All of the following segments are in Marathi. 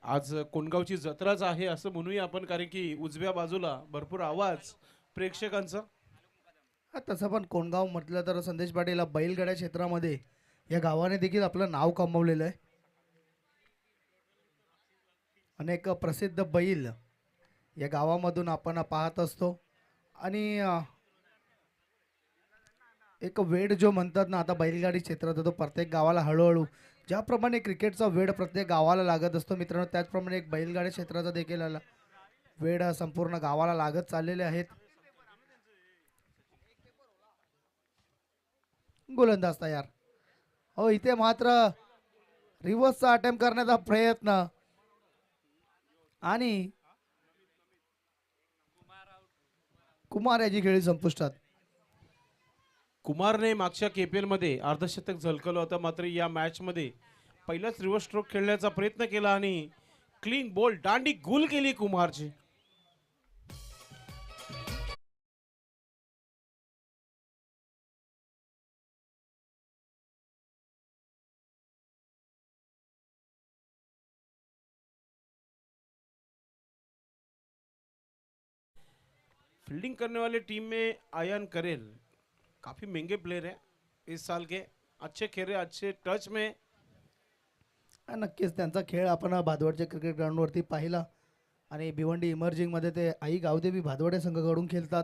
आज कोणगावची जत्राच आहे असं म्हणूया आपण, कारण की उजव्या बाजूला भरपूर आवाज प्रेक्षकांचा. तसं पण कोंडगाव म्हटलं तर संदेश पाटील या बैलगाड्या क्षेत्रामध्ये या गावाने देखील आपलं नाव कमावलेलं आहे. अनेक प्रसिद्ध बैल या गावामधून आपण पाहत असतो आणि एक वेड जो म्हणतात ना, आता बैलगाडी क्षेत्रात तो प्रत्येक गावाला हळूहळू ज्याप्रमाणे क्रिकेटचा वेड प्रत्येक गावाला लागत असतो मित्रांनो, त्याचप्रमाणे एक बैलगाडी क्षेत्राचा देखील वेड संपूर्ण गावाला लागत चाललेले आहेत. गोलंदाज तयार. हो, इथे मात्र रिव्हर्सचा अटेम्प्ट करण्याचा प्रयत्न आणि कुमार याची खेळी संपुष्टात. कुमारने मागच्या केपीएल मध्ये अर्धशतक झलकलं होतं, मात्र या मॅच मध्ये पहिलाच रिव्हर्स स्ट्रोक खेळण्याचा प्रयत्न केला आणि क्लीन बॉल दांडी गुल केली कुमारची. फील्डिंग करने वाले टीम में आयन करेल, काफी महंगे प्लेयर है इस साल के, अच्छे खेल रहे, अच्छे टच में. नक्कीच त्यांचा खेळ आपण भादवडच्या क्रिकेट ग्राउंडवरती पाहिला आणि भिवंडी इमर्जिंगमध्ये ते आई गावदेवी भादवडे संघाकडून खेळतात.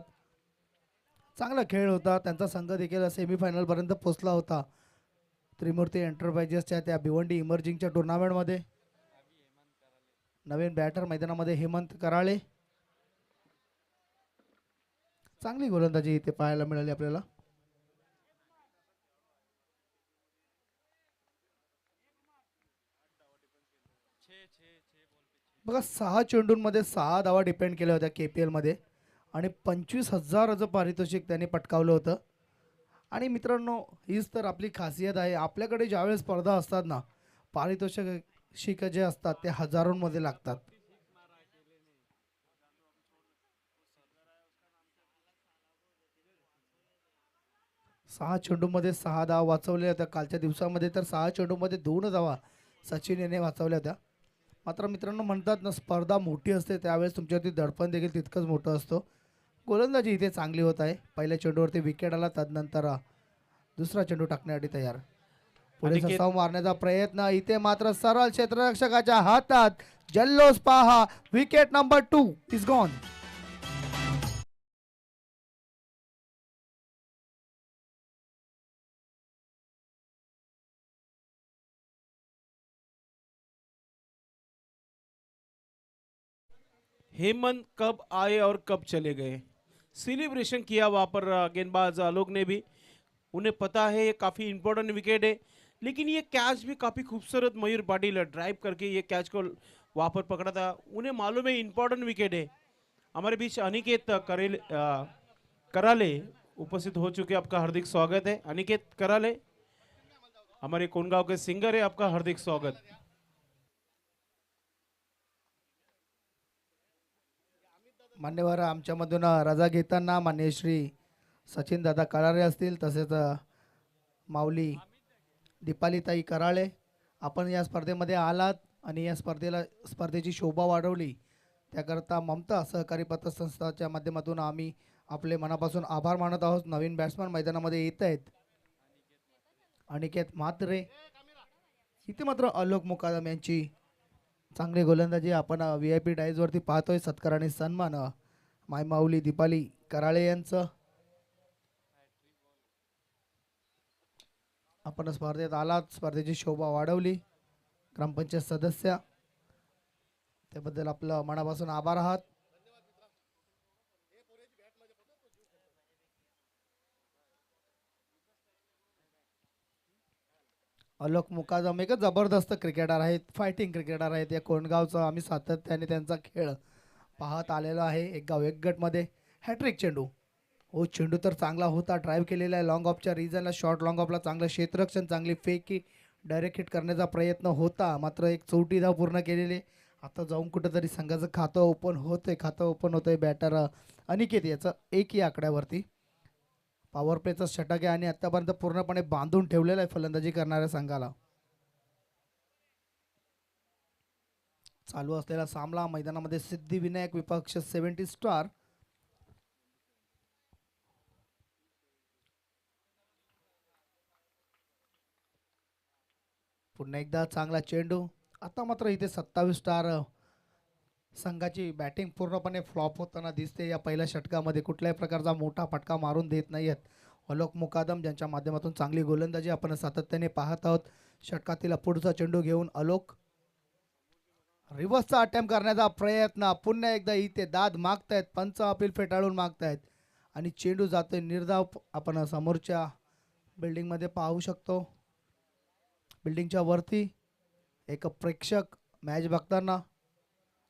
चांगला खेळ होता. त्यांचा संघ देखील सेमीफायनलपर्यंत पोहोचला होता त्रिमूर्ती एंटरप्राइजेसच्या त्या भिवंडी इमर्जिंगच्या टुर्नामेंटमध्ये. नवीन बॅटर मैदानामध्ये हेमंत कराळे. चांगली गोलंदाजी इथे पाहायला मिळाली आपल्याला. बघा 6 चेंडूंमध्ये 6 धावा डिपेंड केल्या होत्या केपीएल मध्ये आणि 25,000चं पारितोषिक त्यांनी पटकावलं होतं. आणि मित्रांनो, हीच तर आपली खासियत आहे. आपल्याकडे ज्यावेळेस स्पर्धा असतात ना, पारितोषिक जे असतात ते हजारोंमध्ये लागतात. 6 चेंडूमध्ये 6 धावा वाचवल्या होत्या. कालच्या दिवसामध्ये तर 6 चेंडूमध्ये 2 धावा सचिन याने वाचवल्या होत्या. मात्र मित्रांनो, म्हणतात ना, स्पर्धा मोठी असते त्यावेळेस तुमच्यावरती दडपण देखील तितकंच मोठं असतो. गोलंदाजी इथे चांगली होत आहे. पहिल्या चेंडूवरती विकेट आला, तदनंतर दुसरा चेंडू टाकण्यासाठी तयार. पुढे अनिकेत ससाव मारण्याचा प्रयत्न, इथे मात्र सरळ क्षेत्ररक्षकाच्या हातात जल्लोष पहा. Wicket number 2 is gone. Hemant कब आए और कब चले गए. सेलिब्रेशन किया वहाँ पर गेंदबाज आलोक ने भी. उन्हें पता है ये काफ़ी इंपॉर्टेंट विकेट है, लेकिन ये कैच भी काफ़ी खूबसूरत मयूर पाटिल ड्राइव करके ये कैच को वहाँ पर पकड़ा था. उन्हें मालूम है इंपॉर्टेंट विकेट है. हमारे बीच अनिकेत कराले उपस्थित हो चुके, आपका हार्दिक स्वागत है. अनिकेत कराले हमारे कोंडगांव के सिंगर है, आपका हार्दिक स्वागत. मान्यवर आमच्यामधून रजा घेताना मान्य श्री सचिन दादा कराळे असतील, तसेच माऊली दीपालीताई कराळे. आपण या स्पर्धेमध्ये आलात आणि या स्पर्धेची शोभा वाढवली त्याकरता ममता सहकारी पतसंस्थाच्या माध्यमातून आम्ही आपले मनापासून आभार मानत आहोत. नवीन बॅट्समन मैदानामध्ये येत आहेत. अनिकेत म्हात्रे. इथे मात्र आलोक मुकादम यांची चांगली गोलंदाजी आपण VIP डायजवरती पाहतोय. सत्कार आणि सन्मान मायमाऊली दीपाली कराळे यांचं. आपण स्पर्धेत आलात, स्पर्धेची शोभा वाढवली. ग्रामपंचायत सदस्य, त्याबद्दल आपलं मनापासून आभार आहात. आलोक मुकादम एक जबरदस्त क्रिकेटर आहेत, फायटिंग क्रिकेटर आहेत. या कोंडगावचा आम्ही सातत्याने त्यांचा खेळ पाहत आलेलो आहे. एक गाव एक गटमध्ये हॅट्रिक चेंडू. हो, चेंडू तर चांगला होता, ड्राईव्ह केलेला आहे लॉंग ऑफच्या रिजनला, शॉर्ट लॉंग ऑफला चांगलं क्षेत्ररक्षण, चांगली फेकी डायरेक्ट हिट करण्याचा प्रयत्न होता, मात्र एक चौटी धाव पूर्ण केलेली. आता जाऊन कुठेतरी संघाचं खातं ओपन होतंय. बॅटर अनिकेत याचं एकही आकड्यावरती पॉवर प्लेचा षटक आहे आणि आतापर्यंत पूर्णपणे बांधून ठेवलेला आहे फलंदाजी करणाऱ्या संघाला. चालू असलेला सामना मैदानामध्ये सिद्धिविनायक विपक्ष 70 स्टार. पुन्हा एकदा चांगला चेंडू. आता मात्र इथे 27 स्टार संघाची बॅटिंग पूर्णपणे फ्लॉप होताना दिसते. या पहिल्या षटकामध्ये कुठल्याही प्रकारचा मोठा फटका मारून देत नाहीयेत अलोक मुकादम, ज्यांच्या माध्यमातून चांगली गोलंदाजी आपण सातत्याने पाहत आहोत. षटकातील पुढचा चेंडू घेऊन अलोक रिव्हर्सचा अटेम्प्ट करण्याचा प्रयत्न. पुन्हा एकदा इथे दाद मागतायत, पंच अपील फेटाळून मागतायत आणि चेंडू जातोय निर्धाव. आपण समोरच्या बिल्डिंगमध्ये पाहू शकतो. बिल्डिंगच्या वरती एक प्रेक्षक मॅच बघताना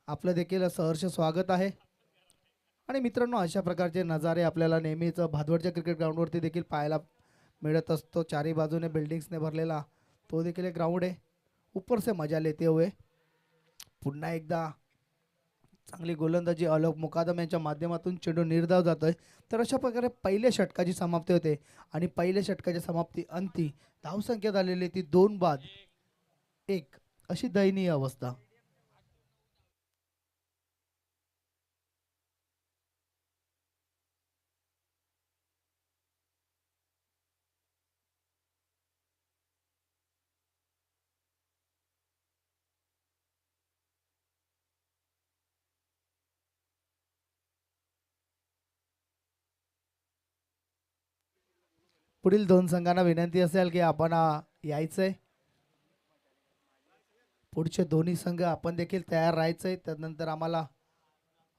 आपलं देखील सहर्ष स्वागत आहे. आणि मित्रांनो, अशा प्रकारचे नजारे आपल्याला नेहमीच भादवडच्या क्रिकेट ग्राउंडवरती देखील पाहायला मिळत असतो. चारी बाजूने बिल्डिंग्सने भरलेला तो देखील एक ग्राउंड आहे. ऊपर से मजा लेते हुए पुन्हा एकदा चांगली गोलंदाजी अलोक मुकादम यांच्या माध्यमातून चेंडू निर्धाव जातोय. तर अशा प्रकारे पहिल्या षटकाची समाप्ती होते आणि पहिल्या षटकाच्या समाप्ती अंती धावसंख्या झालेली ती 2 बाद 1 अशी दयनीय अवस्था. पुढील 2 संघांना विनंती असेल की आपण यायचंय. पुढचे दोन्ही संघ आपण देखील तयार राहायचंय. त्यानंतर आम्हाला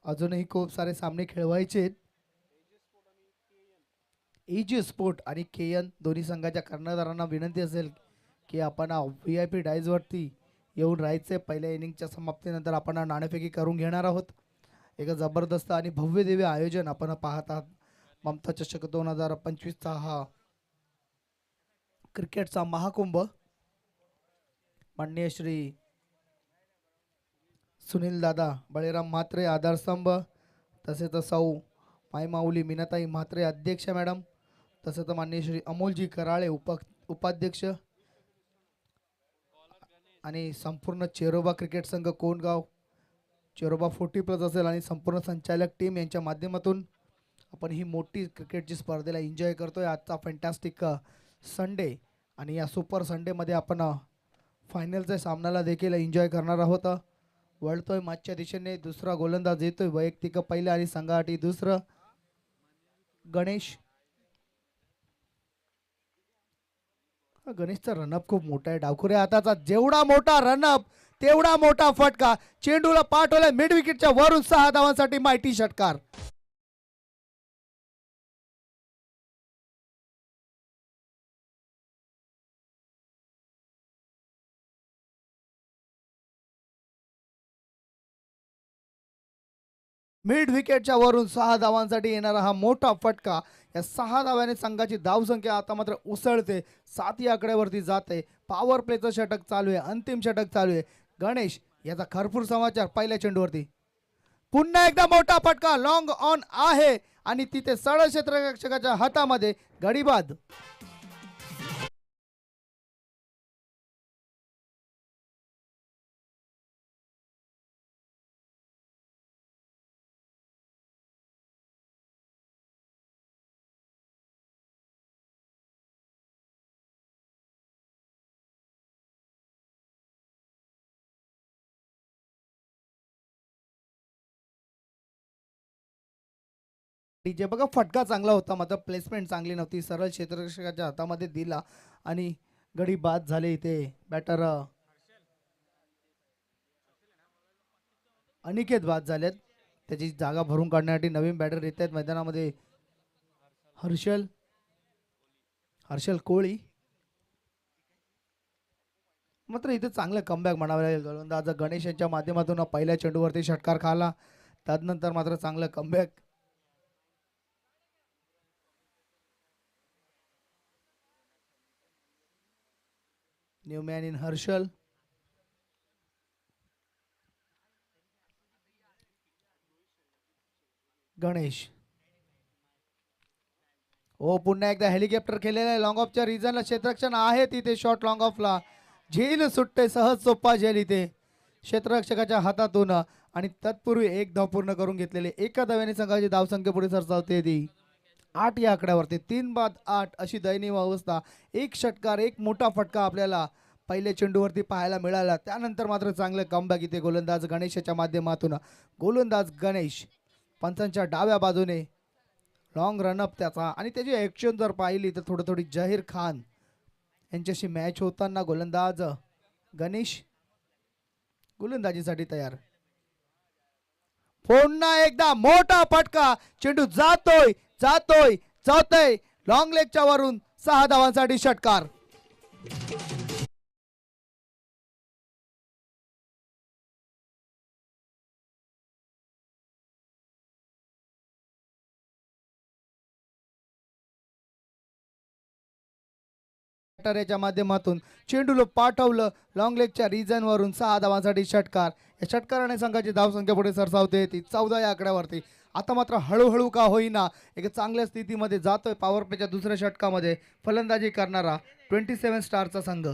अजूनही खूप सारे सामने खेळवायचे आहेत. एजी स्पोर्ट आणि केएन दोन्ही संघाच्या कर्णधारांना विनंती असेल की आपण VIP डायजवरती येऊन राहायचे. पहिल्या इनिंगच्या समाप्तीनंतर आपण नाणेफेकी करून घेणार आहोत. एक जबरदस्त आणि भव्य दिव्य आयोजन आपण पाहत आहात. ममता चषक 2025चा हा क्रिकेटचा महाकुंभ माननीय श्री सुनील दादा बळीराम म्हात्रे आधारस्तंभ, तसेच सौ माईमाऊली मीनाताई म्हात्रे अध्यक्ष मॅडम, तसेच माननीय श्री अमोलजी कराळे उपाध्यक्ष आणि संपूर्ण चेरोबा क्रिकेट संघ कोंडगाव, चेरोबा 40+ असेल आणि संपूर्ण संचालक टीम यांच्या माध्यमातून आपण ही मोठी क्रिकेटची स्पर्धेला एन्जॉय करतोय. आजचा फॅन्टॅस्टिक संडे आणि या सुपर संडेमध्ये आपण फायनलच्या सामन्याला देखील एन्जॉय करणार आहोत. वळतोय मागच्या दिशेने दुसरा गोलंदाज येतोय. वैयक्तिक पहिलं आणि संघासाठी दुसरं. गणेश. गणेशचा रनअप खूप मोठा आहे. डावखुऱ्या हाताचा जेवढा मोठा रनअप तेवढा मोठा फटका. चेंडूला पाठवलाय मिड विकेटच्या वरून 6 धावांसाठी माहिती षटकार. मिड विकेटच्या वरून 6 धावांसाठी येणारा हा मोठा फटका. या 6 धाव्याने संघाची धावसंख्या आता मात्र उसळते, 7 या आकड्यावरती जाते. पॉवर प्लेचं षटक चालू आहे, अंतिम षटक चालू आहे. गणेश याचा खरपूर समाचार पहिल्या चेंडूवरती. पुन्हा एकदा मोठा फटका लॉंग ऑन आहे आणि तिथे सरळ क्षेत्ररक्षकाच्या हातामध्ये गडीबाद. डीजे बघा, फटका चांगला होता मात्र प्लेसमेंट चांगली नव्हती. सरळ क्षेत्ररक्षकाच्या हातामध्ये दिला आणि गडी बाद झाले. इथे बॅटर अनिकेत बाद झालेत. त्याची जागा भरून काढण्यासाठी नवीन बॅटर येत आहेत मैदानामध्ये. हर्षल कोळी. मात्र इथे चांगलं कमबॅक म्हणावं लागेल. गोलंदाज गणेश यांच्या माध्यमातून पहिल्या चेंडूवरती षटकार खाला. त्यानंतर मात्र चांगलं comeback. New man in Harshal. Ganesh. ओ पुन्हा एकदा हेलिकॉप्टर केलेलं आहे. लॉंग ऑफच्या रिजनला क्षेत्ररक्षण आहे तिथे. शॉट लॉंग ऑफला झेल सुटते, सहज सोप्पा झेल इथे. क्षेत्ररक्षकाच्या हातातून आणि तत्पूर्वी एक धाव पूर्ण करून घेतलेले एका धाव्याने संघाची धावसंख्या पुढे सरसावते ती 8 या आकड्यावरती 3 बाद 8 अशी दयनीय अवस्था. एक षटकार एक मोठा फटका आपल्याला पहिल्या चेंडूवरती पाहायला मिळाला. त्यानंतर मात्र चांगलं कमबॅक इथे गोलंदाज गणेशच्या माध्यमातून. गोलंदाज गणेश पंचांच्या डाव्या बाजूने लॉंग रनअप त्याचा आणि त्याची ॲक्शन जर पाहिली तर थोडी जहीर खान यांच्याशी मॅच होताना गोलंदाज गणेश गोलंदाजीसाठी तयार. पुन्हा एकदा मोठा फटका. चेंडू जातोय जातोय जातोय लॉंग लेगच्या वरून 6 धावांसाठी षटकार. याच्या माध्यमातून चेंडूला पाठवलं लॉंग लेगच्या रिजन वरून 6 धावांसाठी षटकार. या षटकाराने संघाची धावसंख्या पुढे सरसावते ती 14 या आकड्यावरती. आता मात्र हळूहळू का होईना एक चांगल्या स्थितीमध्ये जातोय पॉवर प्लेच्या दुसऱ्या षटकामध्ये फलंदाजी करणारा 27 स्टारचा संघ.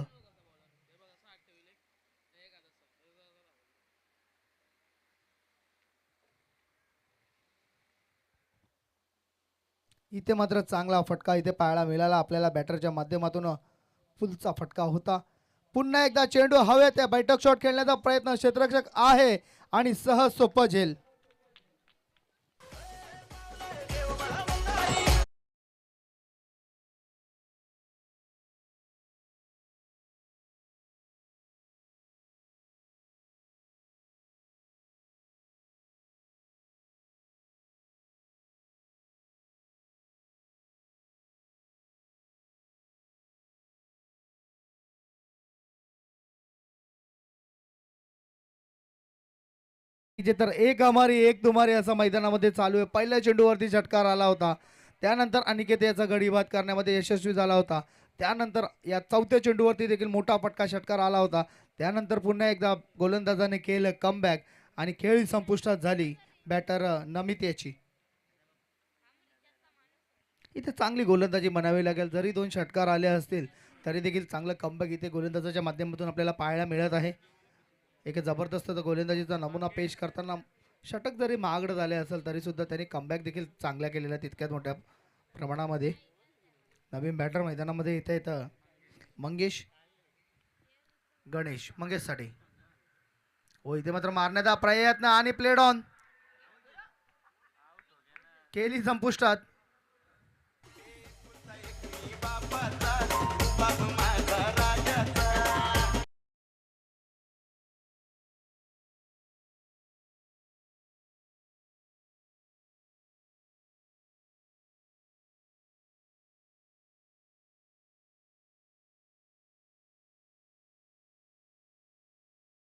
इथे मात्र चांगला फटका इथे पाहायला मिळाला आपल्याला बॅटरच्या माध्यमातून. फुलचा फटका होता. पुन्हा एकदा चेंडू हवेत त्या बैठक शॉट खेळण्याचा प्रयत्न क्षेत्ररक्षक आहे आणि सहज सोपं झेल. इथे तर एक हमारी एक तुम्हारी असं मैदानामध्ये चालू आहे. पहिल्या चेंडूवरती षटकार आला होता. त्यानंतर अनिकेत याचा गडीबाद करण्यामध्ये यशस्वी झाला होता. त्यानंतर या चौथ्या चेंडूवरती देखील मोठा फटका षटकार आला होता. त्यानंतर पुन्हा एकदा गोलंदाजाने केलं कमबॅक आणि खेळ संपुष्टात झाली बॅटर नमित याची. इथे चांगली गोलंदाजी म्हणावी लागेल. जरी 2 षटकार आले असतील तरी देखील चांगलं कमबॅक इथे गोलंदाजाच्या माध्यमातून आपल्याला पाहायला मिळत आहे. एक जबरदस्त गोलंदाजीचा नमुना पेश करताना षटक जरी महागडं झाले असेल तरी सुद्धा त्यांनी कमबॅक देखील चांगल्या केलेल्या तितक्यात मोठ्या प्रमाणामध्ये. नवीन बॅटर मैदानामध्ये इथे येतं मंगेश गणेश मंगेशसाठी. हो इथे मात्र मारण्याचा प्रयत्न आणि प्लेड ऑन केली संपुष्टात.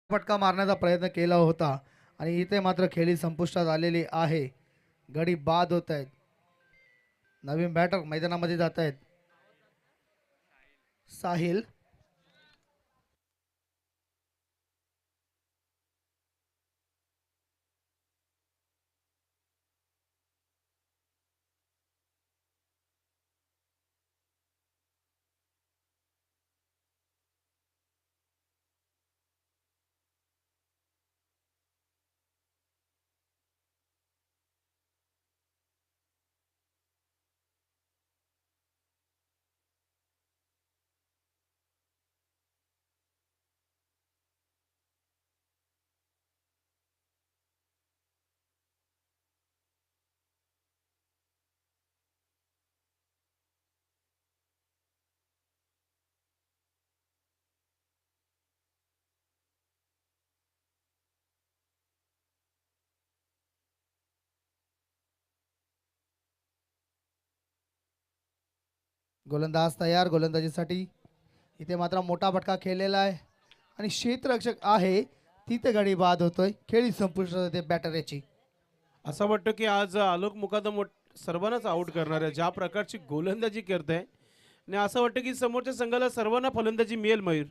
फटका मारण्याचा प्रयत्न केला होता आणि इथे मात्र खेळी संपुष्टात आलेली आहे. गडी बाद होत आहेत. नवीन बॅटर मैदानामध्ये जात आहेत. साहिल गोलंदाज तयार गोलंदाजीसाठी. इथे मात्र मोठा फटका खेळलेला आहे आणि क्षेत्ररक्षक आहे तिथे गडी बाद होतोय. खेळी संपुष्टात येते बॅटर याची. असं वाटतं की आज आलोक मुकादम सर्वांनाच आउट करणार आहे ज्या प्रकारची गोलंदाजी करते आणि असं वाटतं की समोरच्या संघाला सर्वांना फलंदाजी मिळेल मयूर.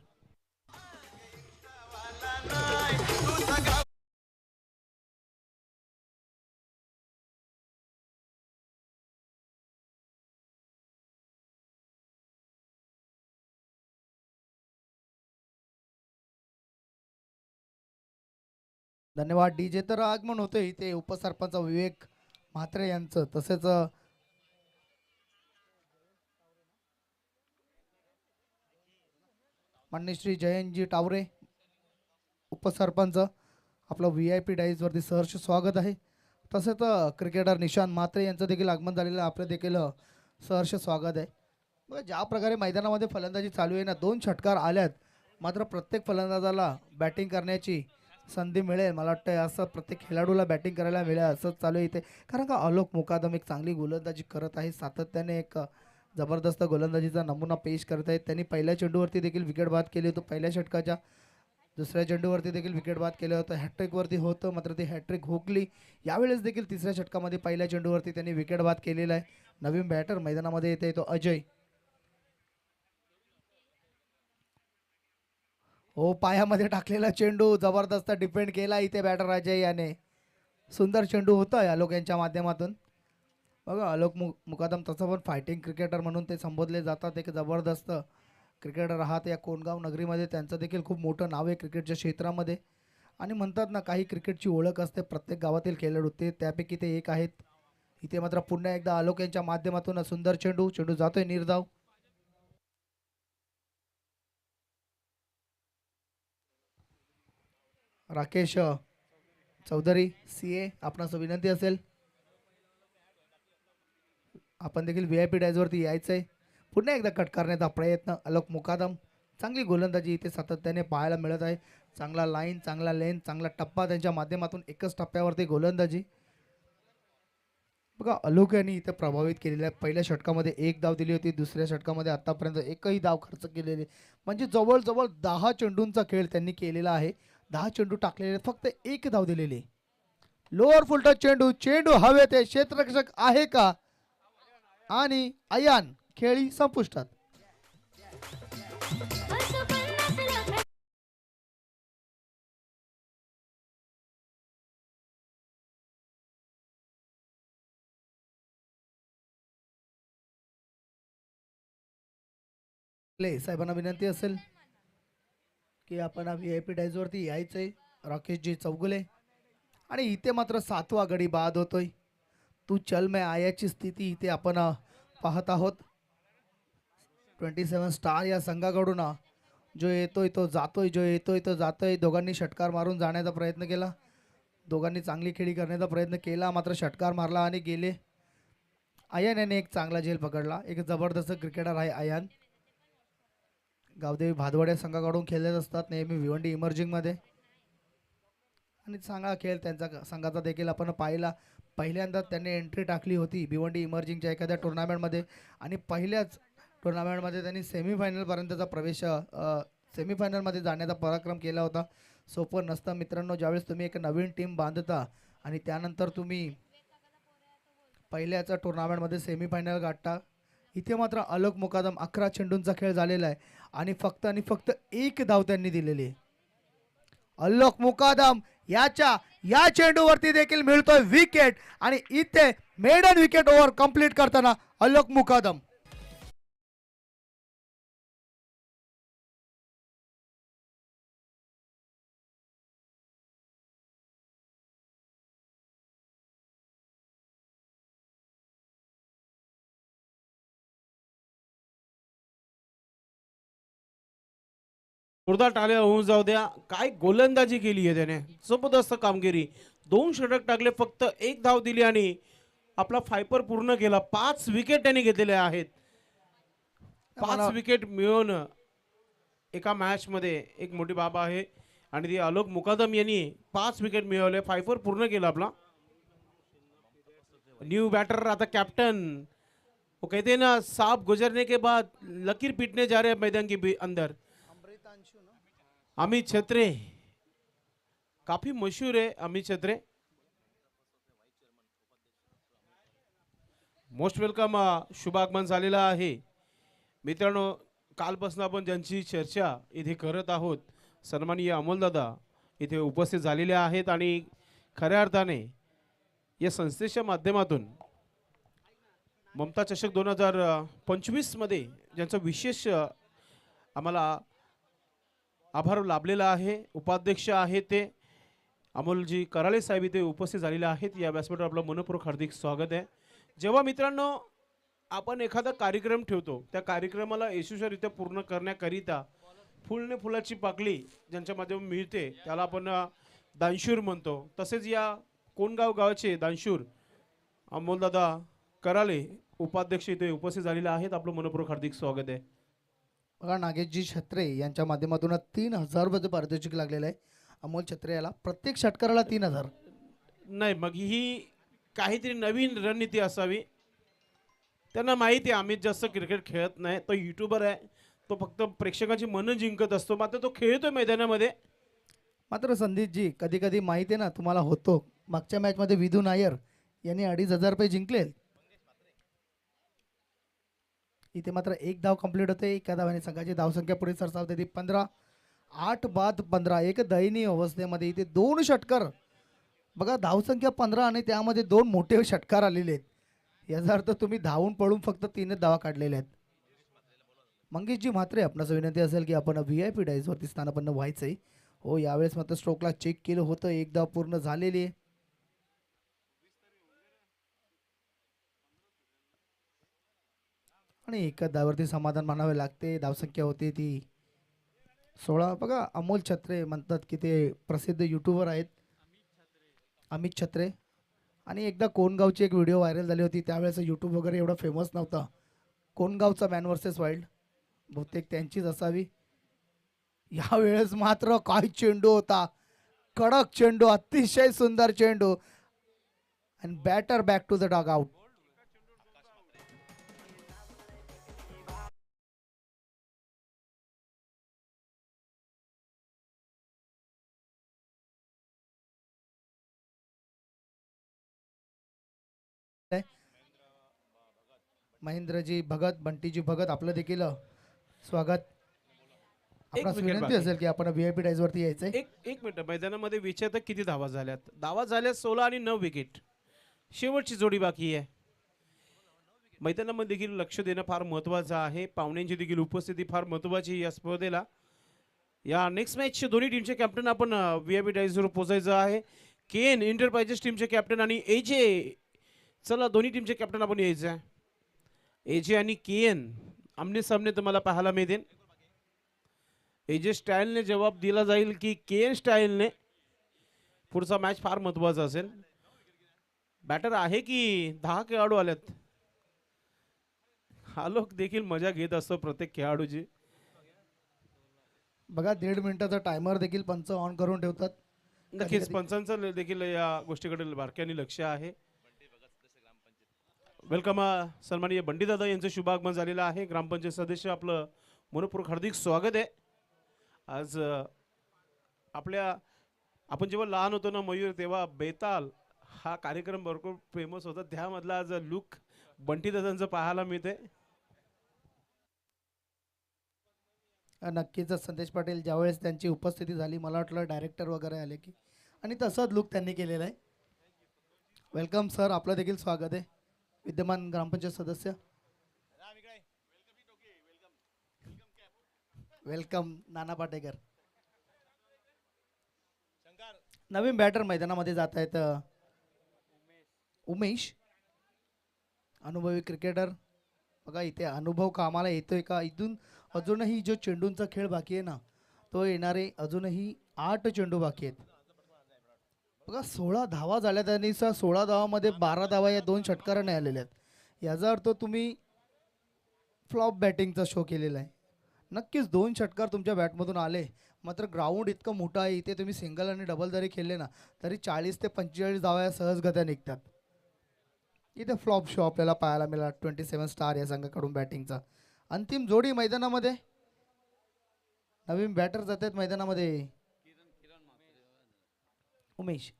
धन्यवाद डीजे. तर आगमन होते इथे उपसरपंच विवेक म्हात्रे यांचं, तसेच माननीय श्री जयंतजी टावरे उपसरपंच, आपलं VIP डाईज वरती सहर्ष स्वागत आहे. तसेच क्रिकेटर निशांत म्हात्रे यांचं देखील आगमन झालेलं आहे, आपलं देखील सहर्ष स्वागत आहे. बघा ज्या प्रकारे मैदानामध्ये फलंदाजी चालू आहे ना, 2 षटकार आल्यात, मात्र प्रत्येक फलंदाजाला बॅटिंग करण्याची संधी मिळेल. मला वाटतं असं प्रत्येक खेळाडूला बॅटिंग करायला मिळेल असंच चालू आहे इथे. कारण का आलोक मुकादम एक चांगली गोलंदाजी करत आहे, सातत्याने एक जबरदस्त गोलंदाजीचा नमुना पेश करत आहेत. त्यांनी पहिल्या चेंडूवरती देखील विकेट बाद केली होती, पहिल्या षटकाच्या दुसऱ्या चेंडूवरती देखील विकेट बाद केलं होतं, हॅट्रिकवरती होतं, मात्र ती हॅट्रिक हुकली. यावेळेस देखील तिसऱ्या षटकामध्ये पहिल्या चेंडूवरती त्यांनी विकेट बाद केलेला आहे. नवीन बॅटर मैदानामध्ये येते तो अजय. हो, पायामध्ये टाकलेला चेंडू जबरदस्त डिफेंड केला इथे बॅटर अजय याने. सुंदर चेंडू होता आलोक यांच्या माध्यमातून. बघा आलोक मुकादम तसं पण फायटिंग क्रिकेटर म्हणून ते संबोधले जातात, एक जबरदस्त क्रिकेटर आहात या कोंडगाव नगरीमध्ये. त्यांचं देखील खूप मोठं नाव आहे क्रिकेटच्या क्षेत्रामध्ये. आणि म्हणतात ना, काही क्रिकेटची ओळख असते प्रत्येक गावातील खेळाडू, ते त्यापैकी ते एक आहेत. इथे मात्र पुन्हा एकदा आलोक यांच्या माध्यमातून सुंदर चेंडू जातोय निर्धाव. राकेश चौधरी CA, आपणास विनंती असेल आपण देखील VIP डायजवरती यायचंय. पुन्हा एकदा कट करण्याचा प्रयत्न आलोक मुकादम. चांगली गोलंदाजी इथे सातत्याने पाहायला मिळत आहे. चांगला लाईन, चांगला लेन, चांगला टप्पा त्यांच्या माध्यमातून एकच टप्प्यावरती गोलंदाजी. बघा आलोक यांनी इथे प्रभावित केलेल्या पहिल्या षटकामध्ये 1 धाव दिली होती, दुसऱ्या षटकामध्ये आतापर्यंत एकही धाव खर्च केलेली, म्हणजे जवळजवळ 10 चेंडूंचा खेळ त्यांनी केलेला आहे. 10 चेंडू टाकलेले, फक्त 1 धाव दिलेली. लोअर फुलटच चेंडू हवेत आहे, क्षेत्ररक्षक आहे का, आणि अयान खेळी संपुष्टात. साहेबांना विनंती असेल की आपण VIP डायजवरती यायचंय. राकेशजी चौगुले. आणि इथे मात्र 7वा गडी बाद होतोय. तू चल मैं आयाची स्थिती इथे आपण पाहत आहोत. 27 स्टार या संघाकडून जो येतोय तो जातोय, जो येतोय तो जातोय. दोघांनी षटकार मारून जाण्याचा प्रयत्न केला, दोघांनी चांगली खेळी करण्याचा प्रयत्न केला, मात्र षटकार मारला आणि गेले. अयान याने एक चांगला झेल पकडला. एक जबरदस्त क्रिकेटर आहे अयान. गावदेवी भादवड्या संघाकडून खेळत असतात नेहमी भिवंडी इमर्जिंगमध्ये, आणि चांगला खेळ त्यांचा संघाचा देखील आपण पाहिला. पहिल्यांदा त्यांनी एंट्री टाकली होती भिवंडी इमर्जिंगच्या एखाद्या टुर्नामेंटमध्ये, आणि पहिल्याच टुर्नामेंटमध्ये त्यांनी सेमीफायनलपर्यंतचा प्रवेश, सेमीफायनलमध्ये जाण्याचा पराक्रम केला होता. सोपं नसतं मित्रांनो, ज्यावेळेस तुम्ही एक नवीन टीम बांधता आणि त्यानंतर तुम्ही पहिल्याच टुर्नामेंटमध्ये सेमीफायनल गाठता. इथे मात्र आलोक मुकादम 11 चेंडूंचा खेळ झालेला आहे आणि फक्त 1 धाव त्यांनी दिलेली आहे. आलोक मुकादम या चेंडूवरती देखील मिळतोय विकेट, आणि इथे मेडन विकेट ओव्हर कंप्लीट करताना आलोक मुकादम. जोरदार टाळ्या होऊन जाऊ द्या. काय गोलंदाजी केली आहे त्याने, जबरदस्त कामगिरी. 2 षटक टाकले, फक्त 1 धाव दिली आणि आपला फायपर पूर्ण केला. 5 विकेट त्याने घेतलेले आहेत. 5 विकेट मिळवून एका मॅच मध्ये एक मोठी बाब आहे, आणि ती आलोक मुकादम यांनी 5 विकेट मिळवले, फायपर पूर्ण केला आपला. न्यू बैटर आता कैप्टन. वो कहते हैं ना, सांप गुजरने के बाद लकीर पीटने जा रहे हैं मैदान के अंदर. अमित छत्रे, काफी मशहूर है अमित छत्रे. मोस्ट वेलकम, शुभागमन झालेला आहे मित्रांनो. कालपासून आपण ज्यांची चर्चा इथे करत आहोत, सन्माननीय अमोलदादा इथे उपस्थित झालेले आहेत, आणि खऱ्या अर्थाने या संस्थेच्या माध्यमातून ममता चषक 2025 मध्ये ज्यांचं विशेष आम्हाला आभार लाभलेला आहे. उपाध्यक्ष आहे ते अमोलजी कराळे साहेब इथे उपस्थित झालेले आहेत. या व्यासपीठावर आपलं मनपूर्वक हार्दिक स्वागत आहे. जेव्हा मित्रांनो आपण एखादा कार्यक्रम ठेवतो, त्या कार्यक्रमाला यशस्वीरित्या पूर्ण करण्याकरिता फुलने फुलाची पाकळी ज्यांच्या माध्यमातून मिळते त्याला आपण दानशूर म्हणतो. तसेच या कोणगाव गावाचे दानशूर अमोलदादा कराळे उपाध्यक्ष इथे उपस्थित झालेले आहेत. आपलं मनपूर्वक हार्दिक स्वागत आहे. बघा नागेशजी छत्रे यांच्या माध्यमातून 3,000 रुपयाचं पारितोषिक लागलेलं आहे अमोल छत्रे याला. प्रत्येक षटकाराला 3,000. नाही, मग ही काहीतरी नवीन रणनीती असावी. त्यांना माहिती आहे आम्ही जास्त क्रिकेट खेळत नाही. तो युट्यूबर आहे, तो फक्त प्रेक्षकाची मनं जिंकत असतो, मात्र तो खेळतोय मैदानामध्ये. मात्र संदीपजी कधी कधी माहिती आहे ना तुम्हाला होतो. मागच्या मॅचमध्ये विधू नायर यांनी 2,500 रुपये जिंकले. इथे मात्र एक धाव कंप्लीट होते. एका धावाने संघाची धावसंख्या पुढे सरसावते ती 15. 8 बाद 15. एक दयनीय अवस्थेमध्ये इथे 2 षटकार. बघा धावसंख्या 15 आणि त्यामध्ये 2 मोठे षटकार आलेले आहेत. याचा अर्थ तुम्ही धावून पळून फक्त 3 धावा काढलेल्या आहेत. मंगेशजी म्हात्रे आपणास विनंती असेल की आपण VIP डाईजवरती स्थानापन्न व्हायचंय. हो यावेळेस मात्र स्ट्रोकला चेक केलं होतं. एक धाव पूर्ण झालेली आहे. आणि एका धावावरती समाधान मानावे लागते. धावसंख्या होती ती 16. बघा अमोल छत्रे म्हणतात की ते प्रसिद्ध युट्यूबर आहेत अमित छत्रे. आणि एकदा कोणगावची एक व्हिडिओ व्हायरल झाली होती. त्यावेळेस यूट्यूब वगैरे एवढा फेमस नव्हता. कोणगावचा मॅन वर्सेस वाईल्ड बहुतेक त्यांचीच असावी. यावेळेस मात्र काय चेंडू होता. कडक चेंडू, अतिशय सुंदर चेंडू. And batter back to the dugout. Mahendraji Bhagat, Buntyji Bhagat आपलं देखील स्वागत. आपणास विकेट विनंती बाकी. असेल की आपण VIP डाईजवरती यायचंय. एक मिनिट, मैदानामध्ये विचारता किती धावा झाल्यात? धावा झाल्या 16 आणि 9 विकेट. शेवटची जोडी बाकी आहे. मैदानामध्ये देखील लक्ष देणं फार महत्त्वाचं आहे. पाहुण्यांची देखील उपस्थिती फार महत्त्वाची आहे या स्पर्धेला. या नेक्स्ट मॅचचे दोन्ही टीमचे कॅप्टन आपण VIP डाईजवर पोचायचं आहे. केन एंटरप्राइजेस टीमचे कॅप्टन आणि AJ, चला दोन्ही टीमचे कॅप्टन आपण यायचं आहे. AJ आणि केन आमने सामने तुम्हाला पाहायला मिळतील. AJ स्टाईलने जवाब दिला जाईल की केन स्टाईलने. पुढचा मॅच फार महत्त्वाचा असेल. बॅटर आहे की 10 खेळाडू आलेत. हा लोक देखील मजा घेत असतो प्रत्येक खेळाडूची. बघा 1.5 मिनिटाचा टायमर देखील पंच ऑन करून ठेवतात. नक्कीच पंचांचं देखील या गोष्टीकडे बारक्याने लक्ष आहे. वेलकम सन्माननीय बंडीदादा यांचं शुभागमन झालेलं आहे. ग्रामपंचायत सदस्य आपलं मनपूर्वक हार्दिक स्वागत आहे. आज आपण जेव्हा लहान होतो ना मयूर, तेव्हा बेताल हा कार्यक्रम भरपूर फेमस होता. त्यामधला आज लुक बंटीदादांचं पाहायला मिळते. नक्कीच संदेश पाटील ज्यावेळेस त्यांची उपस्थिती झाली मला वाटलं डायरेक्टर वगैरे आले की, आणि तसाच लुक त्यांनी केलेला आहे. वेलकम सर, आपलं देखील स्वागत आहे. विद्यमान ग्रामपंचायत सदस्य वेलकम नाना पाटेकर. नवीन बॅटर मैदानामध्ये जात आहेत उमेश, अनुभवी क्रिकेटर. बघा इथे अनुभव कामाला येतोय का. इथून अजूनही जो चेंडूंचा खेळ बाकी आहे ना, तो येणारे अजूनही 8 चेंडू बाकी आहेत. बघा 16 धावा झाल्या त्यांनी. 16 धावामध्ये 12 धावा या 2 षटकाराने आलेल्या आहेत. याचा अर्थ तुम्ही फ्लॉप बॅटिंगचा शो केलेला आहे. नक्कीच 2 षटकार तुमच्या बॅटमधून आले. मात्र ग्राउंड इतकं मोठं आहे, इथे तुम्ही सिंगल आणि डबल जरी खेळले ना तरी 40 ते 45 धावा या सहजगत्या निघतात. इथे फ्लॉप शो आपल्याला पाहायला मिळाला 27 स्टार या संघाकडून बॅटिंगचा. अंतिम जोडी मैदानामध्ये नवीन बॅटर जात आहेत मैदानामध्ये. उमेश,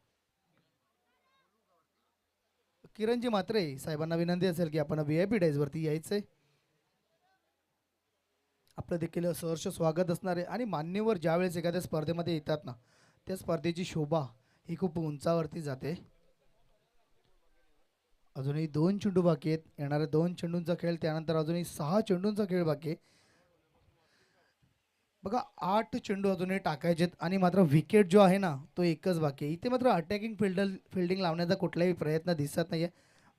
किरणजी म्हात्रे साहेबांना विनंती असेल की आपण VIP डाईजवरती यायचंय. आपलं देखील सहर्ष स्वागत असणार आहे. आणि मान्यवर ज्यावेळेस एखाद्या स्पर्धेमध्ये येतात ना, त्या स्पर्धेची शोभा ही खूप उंचावरती जाते. अजूनही 2 चेंडू बाकी आहेत. येणाऱ्या 2 चेंडूंचा खेळ, त्यानंतर अजूनही 6 चेंडूंचा खेळ बाकी आहे. बघा 8 चेंडू अजूनही टाकायचेत आणि मात्र विकेट जो आहे ना तो एकच बाकी आहे. इथे मात्र अटॅकिंग फिल्डिंग लावण्याचा कुठलाही प्रयत्न दिसत नाहीये.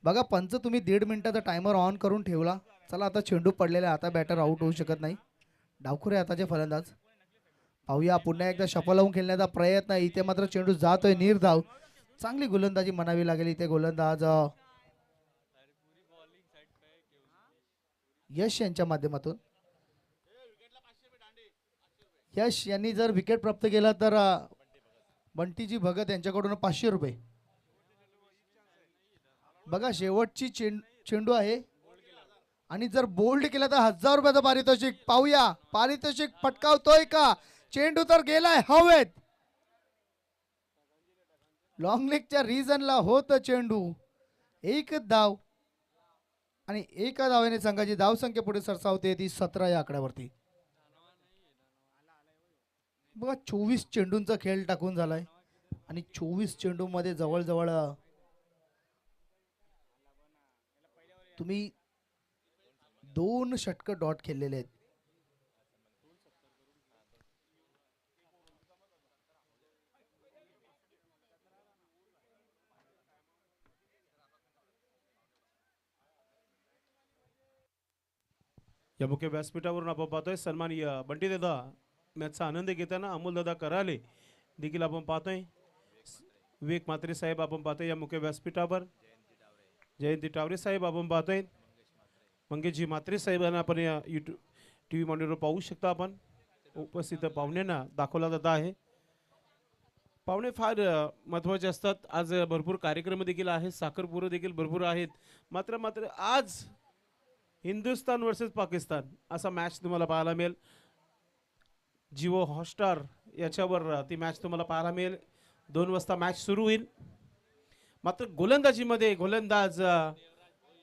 बघा पंच तुम्ही 1.5 मिनिटाचा टायमर ऑन करून ठेवला. चला आता चेंडू पडलेला आहे, आता बॅटर आउट होऊ शकत नाही. डावखुरे आताचे फलंदाज पाहूया पुन्हा एकदा शफल लावून खेळण्याचा प्रयत्न. इथे मात्र चेंडू जातोय निर्धाव. चांगली गोलंदाजी म्हणावी लागेल इथे गोलंदाज यश यांच्या माध्यमातून. यश यांनी जर विकेट प्राप्त केला तर बंटीजी भगत यांच्याकडून 500 रुपये. बघा शेवटची चेंडू आहे आणि जर बोल्ड केला तर 1000 रुपयाचं पारितोषिक. पाहूया पारितोषिक पटकावतोय का. चेंडू तर गेलाय हवेत. लॉंग लेगच्या रिजनला होत चेंडू. एक धाव आणि एका धावेने संघाची धावसंख्या पुढे सरसावते ती 17 या आकड्यावरती. बघा 24 चेंडूंचा खेळ टाकून झालाय आणि 24 चेंडू मध्ये जवळजवळ तुम्ही 2 षटक डॉट खेळलेले आहेत. या मुख्य व्यासपीठावरून आपण पाहतोय सन्माननीय बंटी दादा मॅचचा आनंद घेताना अमोल दादा कराले देखील आपण पाहतोय. विवेक म्हात्रे साहेब आपण पाहतोय या मुख्य व्यासपीठावर. जयंती टावरे साहेब आपण पाहतोय. मंगेशजी म्हात्रे साहेबांना आपण या यूट्यूब टी व्ही मॉनिटरवर पाहू शकता. आपण उपस्थित पाहुण्यांना दाखवला जात आहे. पाहुणे फार महत्त्वाचे असतात. आज भरपूर कार्यक्रम देखील आहेत, साखरपुरं देखील भरपूर आहेत. मात्र आज हिंदुस्थान वर्सेस पाकिस्तान असा मॅच तुम्हाला पाहायला मिळेल. जिओ हॉटस्टार याच्यावर ती मॅच तुम्हाला पाहायला मिळेल. 2 वाजता मॅच सुरू होईल. मात्र गोलंदाजीमध्ये गोलंदाज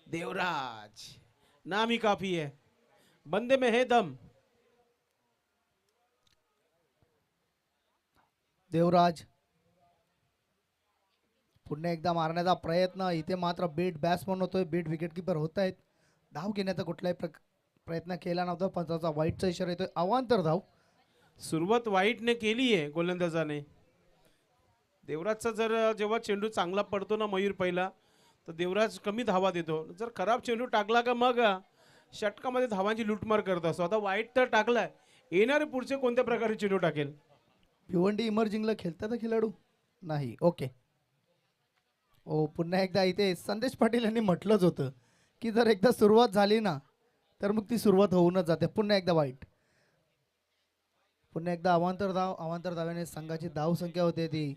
देवराज नामी काफी है, बंदे में है दम. देवराज पुन्हा एकदा मारण्याचा प्रयत्न. इथे मात्र बीट बॅट्समन होतोय, बीट विकेटकीपर होत आहेत. धाव घेण्याचा कुठलाही प्रयत्न केला नव्हता. पंचाचा वाईटचा इशारा येतोय. अवांतर धाव. सुरुवात वाईटने केली आहे गोलंदाजाने. देवराजचा जर जेव्हा चेंडू चांगला पडतो ना मयूर पहिला, तर देवराज कमी धावा देतो. जर खराब चेंडू टाकला का मग षटकामध्ये धावांची लूटमार करत असतो. आता वाईट तर टाकलाय, येणारे पुढचे कोणत्या प्रकारे चेंडू टाकेल. भिवंडी इमर्जिंगला खेळतात खेळाडू नाही. ओके ओ पुन्हा एकदा इथे संदेश पाटील यांनी म्हटलंच होतं की जर एकदा सुरुवात झाली ना तर मग ती सुरुवात होऊनच जाते. पुन्हा एकदा वाईट. पुन्हा एकदा अवांतर धाव्याने संघाची धाव संख्या होते ती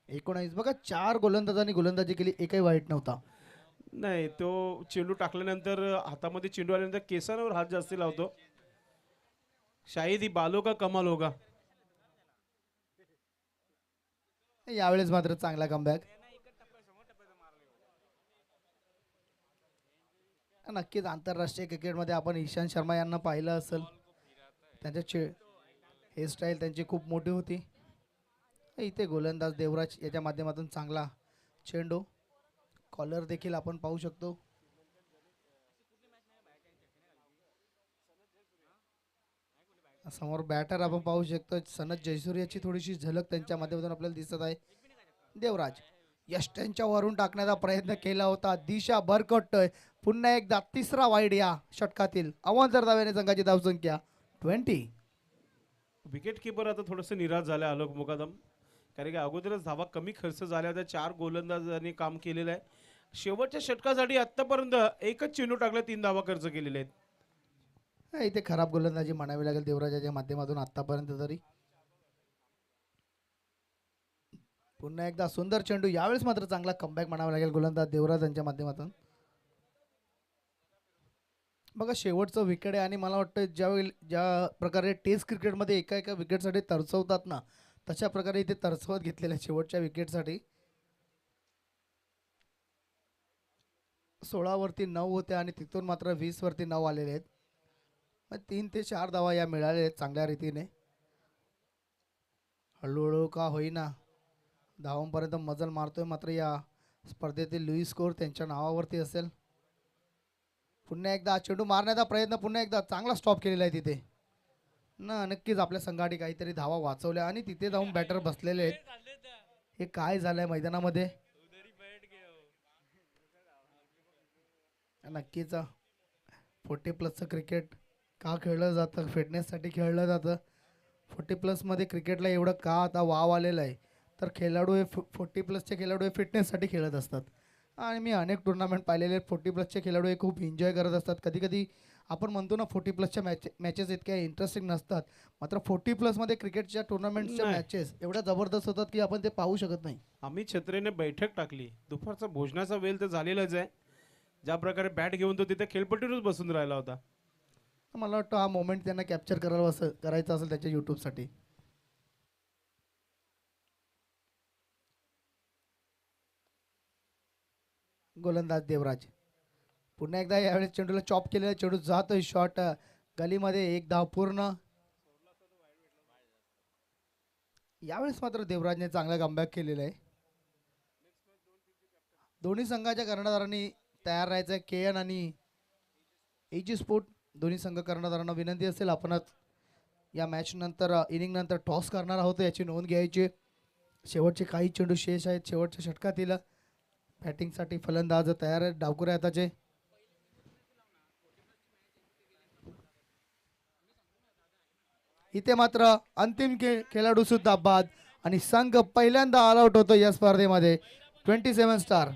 19. बघा 4 गोलंदाजांनी गोलंदाजी केली, एकही वाईट नव्हता. नाही, तो चेंडू टाकल्यानंतर हातामध्ये चेंडू आल्यानंतर केसांवर हात जास्त लावतो. शायद ही बालो का कमाल होगा. यावेळेस मात्र चांगला कमबॅक. नक्कीच आंतरराष्ट्रीय क्रिकेटमध्ये आपण ईशांत शर्मा यांना पाहिलं असेल. त्यांच्या हेअरस्टाईल त्यांची खूप मोठी होती. इथे गोलंदाज देवराज याच्या माध्यमातून चांगला चेंडू. कॉलर देखील आपण पाहू शकतो. समोर बॅटर आपण पाहू शकतो. सनत जयसूर्याची थोडीशी झलक त्यांच्या माध्यमातून आपल्याला दिसत आहे. देवराज यश त्यांच्यावरून टाकण्याचा प्रयत्न केला होता. दिशा भरकटतोय. पुन्हा एकदा तिसरा वाईड या षटकातील. अवांतर धाव्याने संघाची धावसंख्या 20. विकेट किपर आता थोडंसं निराश झालं आलोक मुकादम, कारण की अगोदरच धावा कमी खर्च झाल्या होत्या. 4 गोलंदाजांनी काम केलेलं आहे. शेवटच्या षटकासाठी आतापर्यंत एकच चेंडू टाकला, 3 धावा खर्च केलेले आहेत. इथे खराब गोलंदाजी म्हणावी लागेल देवराजाच्या माध्यमातून आतापर्यंत तरी. पुन्हा एकदा सुंदर चेंडू. यावेळेस मात्र चांगला कमबॅक म्हणावा लागेल गोलंदाज देवराज यांच्या माध्यमातून. बघा शेवटचं विकेट आहे आणि मला वाटतं ज्या प्रकारे टेस्ट क्रिकेटमध्ये एका विकेटसाठी तरसवतात ना, तशा प्रकारे इथे तरसवत घेतलेल्या शेवटच्या विकेटसाठी. 16 वरती 9 होते आणि तिथून मात्र 20 वरती 9 आलेले आहेत. 3 ते 4 धावा या मिळाल्या आहेत चांगल्या रीतीने. हळूहळू का होईना धावांपर्यंत मजल मारतोय. मात्र या स्पर्धेतील लुईस स्कोर त्यांच्या नावावरती असेल. पुन्हा एकदा चेंडू मारण्याचा प्रयत्न. पुन्हा एकदा चांगला स्टॉप केलेला आहे तिथे. ना नक्कीच आपल्या संघाने काहीतरी धावा वाचवल्या आणि तिथे जाऊन बॅटर बसलेले आहेत. हे काय झालंय मैदानामध्ये नक्कीच 40+ क्रिकेट का खेळलं जातं, फिटनेससाठी खेळलं जातं. 40+ क्रिकेटला एवढं का आता वाव आलेलं आहे, तर खेळाडू हे 40+चे खेळाडू हे फिटनेससाठी खेळत असतात. आणि मी अनेक टुर्नामेंट पाहिलेले आहेत. 40+चे खेळाडू हे खूप एन्जॉय करत असतात. कधी कधी आपण म्हणतो ना 40+च्या मॅचेस इतक्या इंटरेस्टिंग नसतात, मात्र 40+मध्ये क्रिकेटच्या टुर्नामेंटच्या नाही, मॅचेस एवढ्या जबरदस्त होतात की आपण ते पाहू शकत नाही. आम्ही छत्रेने बैठक टाकली. दुपारचा भोजनाचा वेळ तर झालेलाच आहे. ज्या प्रकारे बॅट घेऊन तो तिथे खेळपट्टीवरच बसून राहिला होता. तर मला वाटतं हा मोमेंट त्यांना कॅप्चर करायचा असेल त्याच्या यूट्यूबसाठी. गोलंदाज देवराज पुन्हा एकदा यावेळेस चेंडूला चॉप केलेला चेंडू जातोय शॉट गलीमध्ये, एक धाव पूर्ण. यावेळेस मात्र देवराजने चांगला कमबॅक केलेला आहे. दोन्ही संघाच्या कर्णधारांनी तयार राहायचं आहे. के एन आणि एजी स्पोर्ट दोन्ही संघ कर्णधारांना विनंती असेल, आपणच या मॅच नंतर इनिंग नंतर टॉस करणार आहोत याची नोंद घ्यायची. शेवटचे काही चेंडू शेष आहेत शेवटच्या षटकातील. बॅटिंगसाठी फलंदाज तयार आहेत डावकुरे हाताचे. इथे मात्र अंतिम खेळाडू सुद्धा बाद आणि संघ पहिल्यांदा ऑल आउट होतो या स्पर्धेमध्ये. 27 स्टार.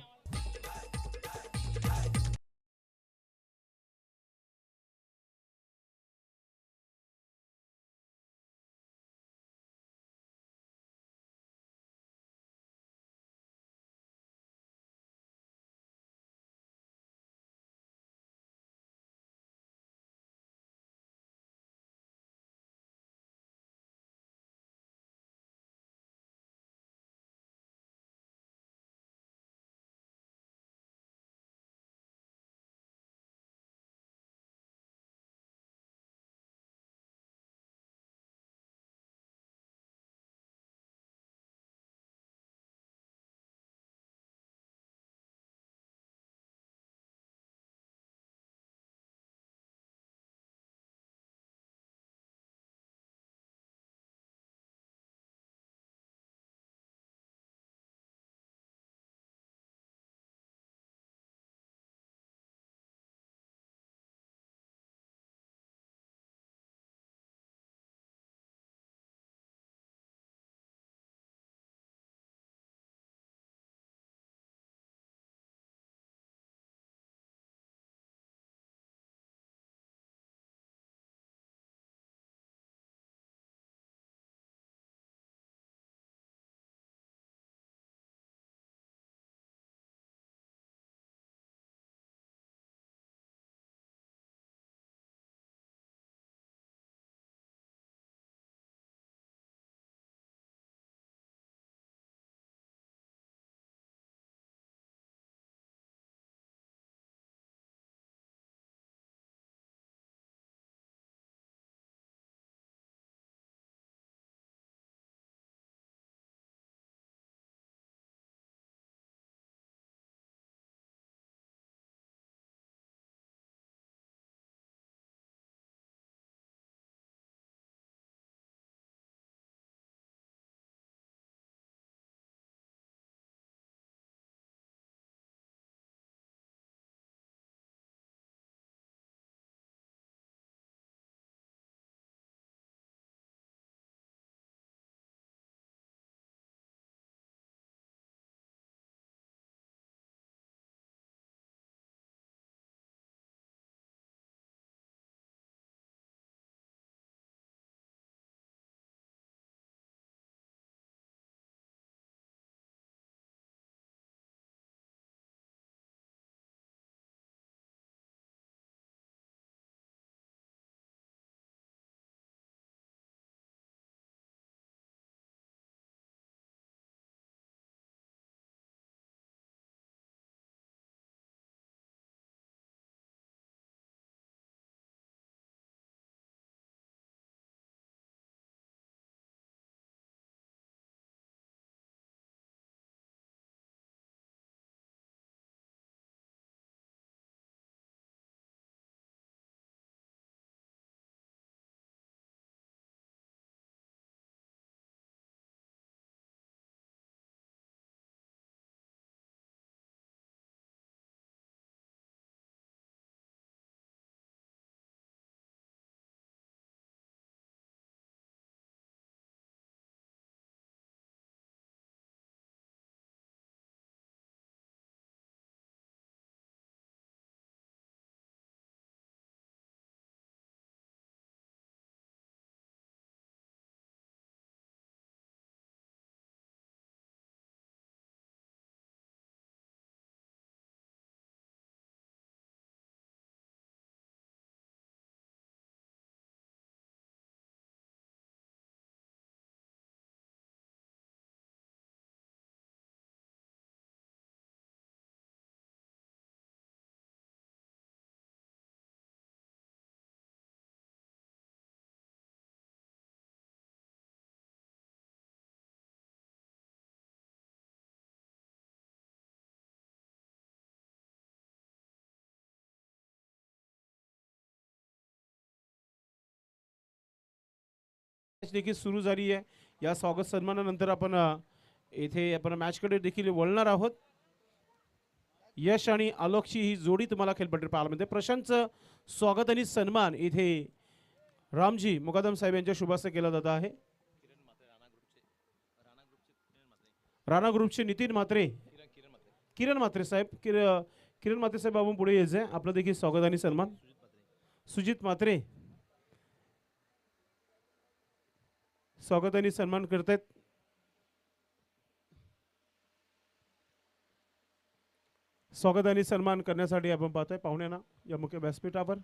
मॅच देखील सुरू झाली आहे. या स्वागत सन्मानानंतर आपण येथे आपण मॅचकडे देखील वळणार आहोत. यश आणि आलोकची ही जोडी तुम्हाला खेळपट्टी पाहायला मिळते. प्रशांतचं स्वागत आणि सन्मान इथे रामजी मुकादम साहेब यांच्या शुभास्ते केला जात आहे. राणा ग्रुपचे नितीन म्हात्रे, किरण म्हात्रे साहेब, किरण म्हात्रे साहेब आपण पुढे यायचंय. आपलं देखील स्वागत आणि सन्मान. सुजित म्हात्रे स्वागत आणि सन्मान करतायत. स्वागत आणि सन्मान करण्यासाठी आपण पाहतोय पाहुण्यांना या मुख्य व्यासपीठावर.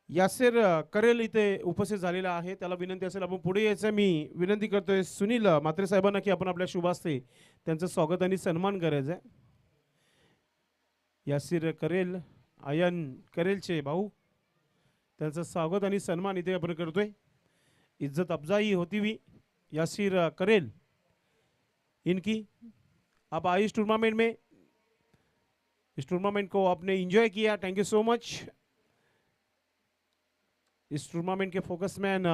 यासिर करेल इथे उपस्थित झालेला आहे. त्याला विनंती असेल आपण पुढे यायचं. मी विनंती करतोय सुनील म्हात्रे साहेबांना की आपण आपल्या शुभास्ते त्यांचं स्वागत आणि सन्मान करायचं आहे. यासिर करेल, आयन करेलचे भाऊ, त्यांचं स्वागत आणि सन्मान इथे आपण करतोय. इज्जत अफजाई होती हुई यासिर करेल इनकी. आप आए इस टूर्नामेंट में, इस टूर्नामेंट को आपने एंजॉय किया, थैंक यू सो मच. इस टूर्नामेंट के फोकसमैन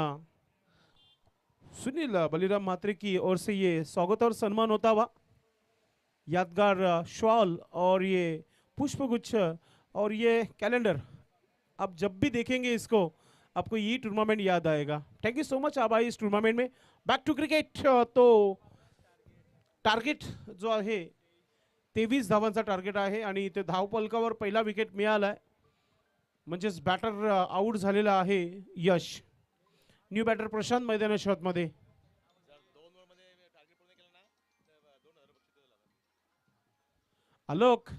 सुनील बलिराम म्हात्रे की ओर से ये स्वागत और सम्मान होता हुआ यादगार शॉल और ये पुष्पगुच्छ और ये कैलेंडर, आप जब भी देखेंगे इसको आपको ये टूर्नामेंट याद आएगा. Thank you so much. आप आए इस टूर्नामेंट में. Back to cricket. तो टार्गेट जो आहे 23 धावांचा टार्गेट आहे आणि ते धावपलकावर पहिला विकेट मिळालाय. म्हणजेच बॅटर आउट झालेला आहे यश. न्यू बॅटर प्रशांत मैदानाच्या मध्ये. आलोक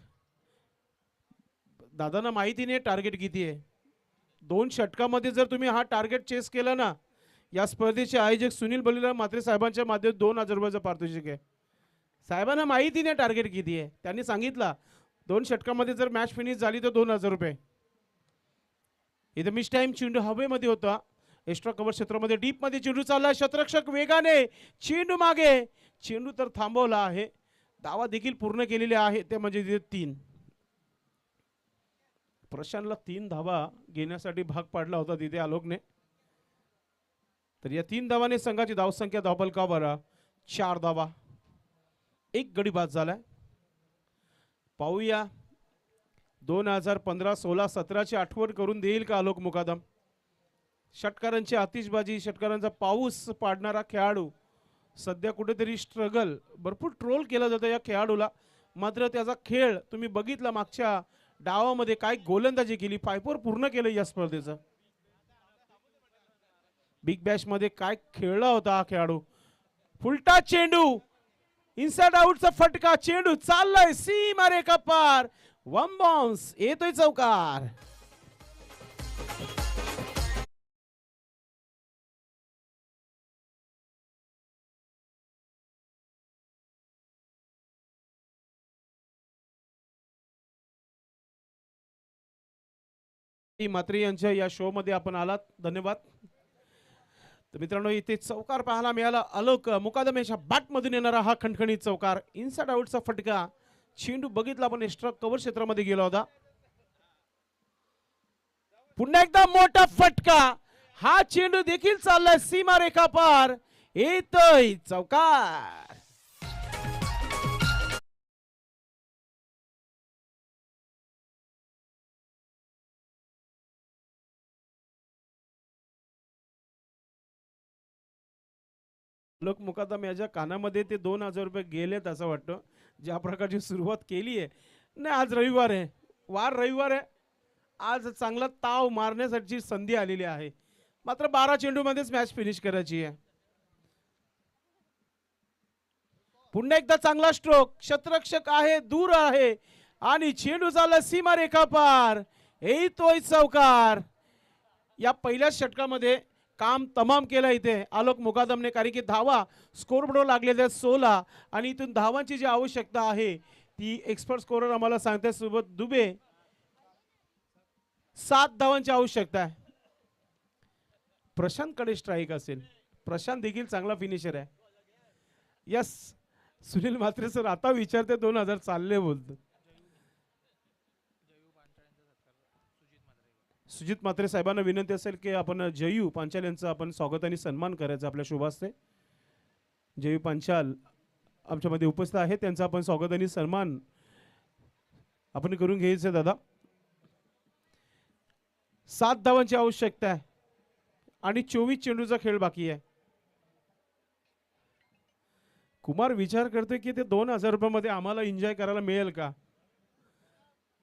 दादांना माहिती नाही टार्गेट किती आहे. 2 षटकामध्ये जर तुम्ही हा टार्गेट चेस केला ना, या स्पर्धेचे आयोजक सुनील बलिराम म्हात्रे साहेबांच्या माध्यमातून 2000 रुपयाचं पारितोषिक आहे. साहेबांना माहिती नाही टार्गेट किती आहे. त्यांनी सांगितलं 2 षटकामध्ये जर मॅच फिनिश झाली तर 2000 रुपये. इथं मिस टाइम चेंडू हवेमध्ये होता. एक्स्ट्रा कव्हर क्षेत्रामध्ये डीप मध्ये चेंडू चालला. शतरक्षक वेगाने चेंडू मागे, चेंडू तर थांबवला आहे. दावा देखील पूर्ण केलेले आहे ते म्हणजे तिथे 3. प्रशांतला 3 धावा घेण्यासाठी भाग पाडला होता तिथे आलोकने. तर या 3 धावाने संघाची धावसंख्या धावपलकावर 4 धावा, 1 गडी बाद झालाय. पाहूया 2015, 16, 17ची आठवण करून देईल का आलोक मुकादम. षटकारांची आतिषबाजी, षटकारांचा पाऊस पाडणारा खेळाडू सध्या कुठेतरी स्ट्रगल, भरपूर ट्रोल केला जातं या खेळाडूला. मात्र त्याचा खेळ तुम्ही बघितला. मागच्या डावामध्ये काय गोलंदाजी केली, 5 पूर्ण केलं या स्पर्धेचं. बिग बॅश मध्ये काय खेळला होता हा खेळाडू. फुलटा चेंडू, इनसाइड आउटचा फटका, चेंडू चाललाय सीमा रेखा पार, 1 बाउन्स, येतोय चौकार. म्हात्रे यांच्या या शो मध्ये आपण आलात, धन्यवाद. तर मित्रांनो इथे चौकार पाहायला मिळाला. आलोक मुकादम याच्या बॅट मधून येणारा हा खणखणीत चौकार, इनसाइड आउटचा फटका, चेंडू बघितला पण एक्स्ट्रा कव्हर क्षेत्रामध्ये गेला होता. पुन्हा एकदा मोठा फटका, हा चेंडू देखील चाललाय सीमा रेखा पार, येतोय चौकार. लोक मुकादम याच्या कानामध्ये ते 2000 रुपये गेलेत असं वाटतं. ज्या प्रकारची सुरुवात केली आहे नाही. आज रविवार आहे, रविवार आहे. आज चांगला ताव मारण्यासाठी संधी आलेली आहे. मात्र 12 चेंडू मध्येच मॅच फिनिश करायची आहे. पुन्हा एकदा चांगला स्ट्रोक, क्षेत्ररक्षक आहे, दूर आहे आणि चेंडू झाला सीमा रेखा पार, येतोय चौकार. या पहिल्या षटकामध्ये काम तमाम केलं इथे आलोक मुकादमने. कारण की धावा स्कोरबोर्डवर लागलेल्या 16 आणि इथून धावांची जी आवश्यकता आहे ती एक्सपर्ट स्कोरर आम्हाला सांगते सोबत दुबे 7 धावांची आवश्यकता आहे. प्रशांत कडे स्ट्राइक असेल. प्रशांत देखील चांगला फिनिशर आहे. यस सुनील म्हात्रे सर आता विचारते 2000 चालले बोलतो. सुजित म्हात्रे साहेबांना विनंती असेल की आपण जयू पांचाल यांचा आपण स्वागत आणि सन्मान करायचा आपल्या शुभास्ते. जयू पांचाल आमच्यामध्ये उपस्थित आहेत, त्यांचा आपण स्वागत आणि सन्मान आपण करून घ्यायचं दादा. 7 धावांची आवश्यकता आहे आणि 24 चेंडूचा खेळ बाकी आहे. कुमार विचार करतोय की ते 2000 रुपयामध्ये आम्हाला एन्जॉय करायला मिळेल का,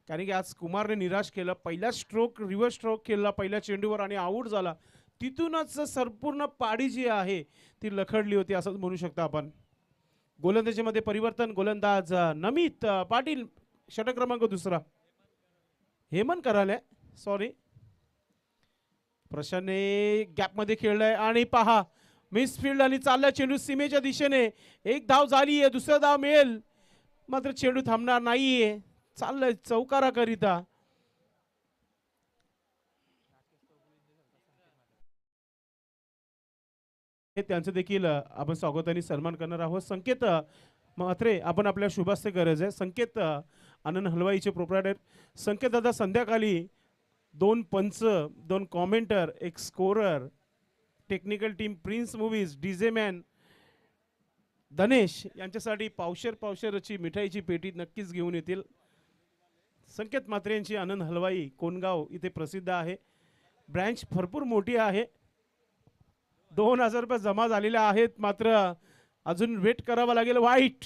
कारण की आज कुमारने निराश केलं. पहिला स्ट्रोक रिव्हर्स स्ट्रोक केला पहिल्या चेंडूवर आणि आऊट झाला. तिथूनच संपूर्ण पाडी जी आहे ती लखडली होती असंच म्हणू शकता आपण. गोलंदाजीमध्ये परिवर्तन. गोलंदाज नमित पाटील, षटक क्रमांक 2. हेमंत कराले, सॉरी, प्रशांतने गॅपमध्ये खेळलाय आणि पहा मिसफिल्ड आणि चालला चेंडू सीमेच्या दिशेने. एक धाव झाली आहे, दुसरा धाव मिळेल, मात्र चेंडू थांबणार नाहीये, चाललंय चौकारा करिता. त्यांचं देखील आपण स्वागत आणि सन्मान करणार आहोत. संकेत म्हात्रे आपण आपल्या शुभास्ते गरज आहे. संकेत आनंद हलवाईचे प्रोप्रायटर. संकेत दादा संध्याकाळी 2 पंच, 2 commentator, 1 scorer, technical team, prince movies, DJ man, Dhanesh यांच्यासाठी पावशेरची मिठाईची पेटी नक्कीच घेऊन येतील. संकेत म्हात्रे यांची आनंद हलवाई कोणगाव इथे प्रसिद्ध आहे. ब्रँच भरपूर मोठी आहे. 2000 रुपये जमा झालेले आहेत, मात्र अजून वेट करावा लागेल. वाईट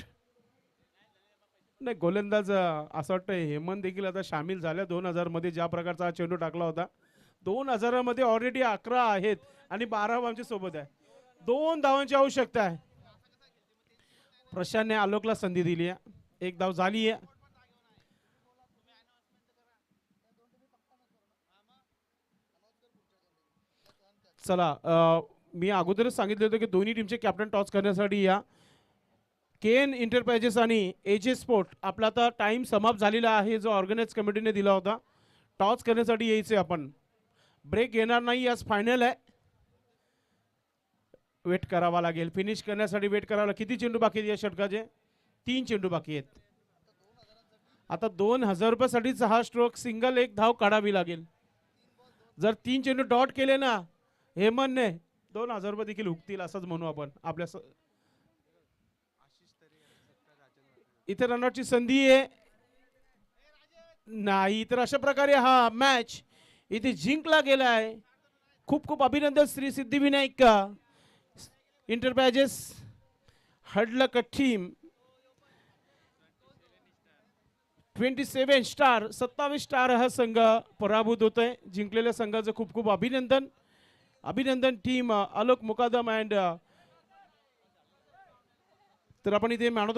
नाही, गोलंदाज असं वाटतं हेमंत देखील आता सामील झाल्या 2000 मध्ये. ज्या प्रकारचा हा चेंडू टाकला होता 2000 मध्ये ऑलरेडी 11 आहेत आणि 12 आमच्या सोबत आहे. 2 धावांची आवश्यकता आहे. प्रशांतने आलोकला संधी दिली आहे, 1 धाव झाली आहे. चला, मी अगोदरच सांगितलं होतं की दोन्ही टीमचे कॅप्टन टॉस करण्यासाठी या. केएन एंटरप्राइजेस आणि एजे स्पोर्ट आपला आता टाइम समाप्त झालेला आहे, जो ऑर्गनाइज कमिटीने दिला होता. टॉस करण्यासाठी यायचे आपण. ब्रेक येणार नाही, आज फायनल आहे. वेट करावा लागेल, फिनिश करण्यासाठी वेट करावा. किती चेंडू बाकी आहेत या षटकाचे? 3 चेंडू बाकी आहेत. आता 2000 रुपयासाठीचा हा स्ट्रोक सिंगल 1 धाव काढावी लागेल. जर 3 चेंडू डॉट केले ना हेमंतने, 2000 रुपये देखील हुकतील असंच म्हणू आपण. आपल्या इथे रनआउटची संधी आहे नाही, तर अशा प्रकारे हा मॅच इथे जिंकला गेला आहे. खूप खूप अभिनंदन श्री सिद्धिविनायक एंटरप्राइजेस हडलक टीम. 27 स्टार 27 स्टार हा संघ पराभूत होतोय. जिंकलेल्या संघाचं खूप खूप अभिनंदन. अभिनंदन टीम आलोक मुकादम अँड. तर आपण इथे मॅन ऑफ द